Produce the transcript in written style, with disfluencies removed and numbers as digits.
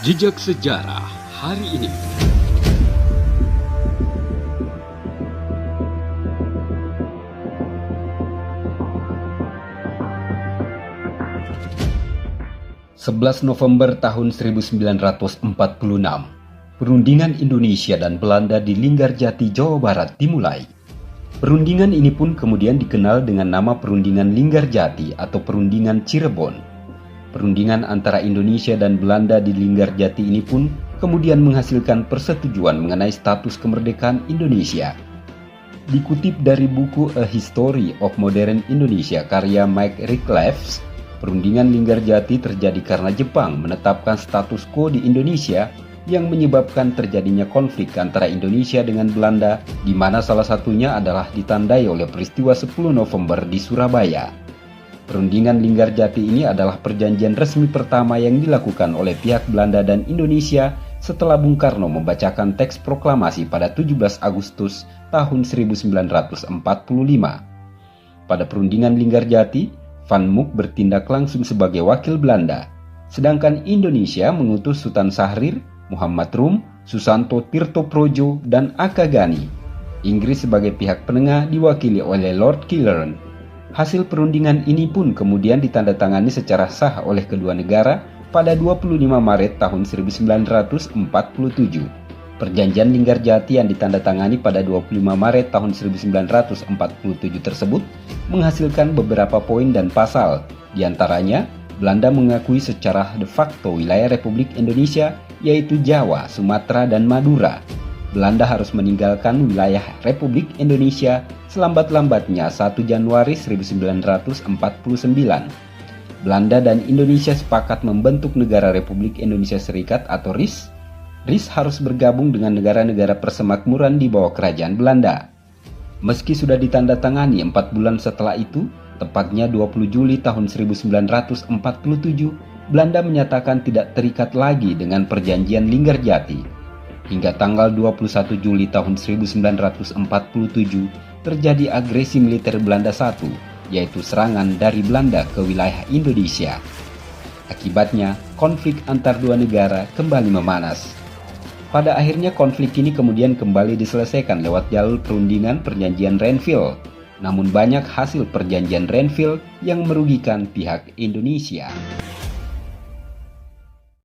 Jejak Sejarah hari ini. November 11 tahun 1946, perundingan Indonesia dan Belanda di Linggarjati, Jawa Barat dimulai. Perundingan ini pun kemudian dikenal dengan nama Perundingan Linggarjati atau Perundingan Cirebon. Perundingan antara Indonesia dan Belanda di Linggarjati ini pun kemudian menghasilkan persetujuan mengenai status kemerdekaan Indonesia. Dikutip dari buku A History of Modern Indonesia karya Mike Reclefs, perundingan Linggarjati terjadi karena Jepang menetapkan status quo di Indonesia yang menyebabkan terjadinya konflik antara Indonesia dengan Belanda, di mana salah satunya adalah ditandai oleh peristiwa 10 November di Surabaya. Perundingan Linggarjati ini adalah perjanjian resmi pertama yang dilakukan oleh pihak Belanda dan Indonesia setelah Bung Karno membacakan teks proklamasi pada 17 Agustus tahun 1945. Pada perundingan Linggarjati, Van Mook bertindak langsung sebagai wakil Belanda, sedangkan Indonesia mengutus Sultan Syahrir, Muhammad Rum, Susanto Tirtoprojo, dan Akagani. Inggris sebagai pihak penengah diwakili oleh Lord Killarney. Hasil perundingan ini pun kemudian ditandatangani secara sah oleh kedua negara pada 25 Maret tahun 1947. Perjanjian Linggarjati yang ditandatangani pada 25 Maret tahun 1947 tersebut menghasilkan beberapa poin dan pasal. Di antaranya, Belanda mengakui secara de facto wilayah Republik Indonesia yaitu Jawa, Sumatera, dan Madura. Belanda harus meninggalkan wilayah Republik Indonesia selambat-lambatnya 1 Januari 1949. Belanda dan Indonesia sepakat membentuk negara Republik Indonesia Serikat atau RIS. RIS harus bergabung dengan negara-negara persemakmuran di bawah kerajaan Belanda. Meski sudah ditandatangani 4 bulan setelah itu, tepatnya 20 Juli tahun 1947, Belanda menyatakan tidak terikat lagi dengan perjanjian Linggarjati. Hingga tanggal 21 Juli tahun 1947 terjadi agresi militer Belanda I, yaitu serangan dari Belanda ke wilayah Indonesia. Akibatnya, konflik antar dua negara kembali memanas. Pada akhirnya konflik ini kemudian kembali diselesaikan lewat jalur perundingan perjanjian Renville. Namun banyak hasil perjanjian Renville yang merugikan pihak Indonesia.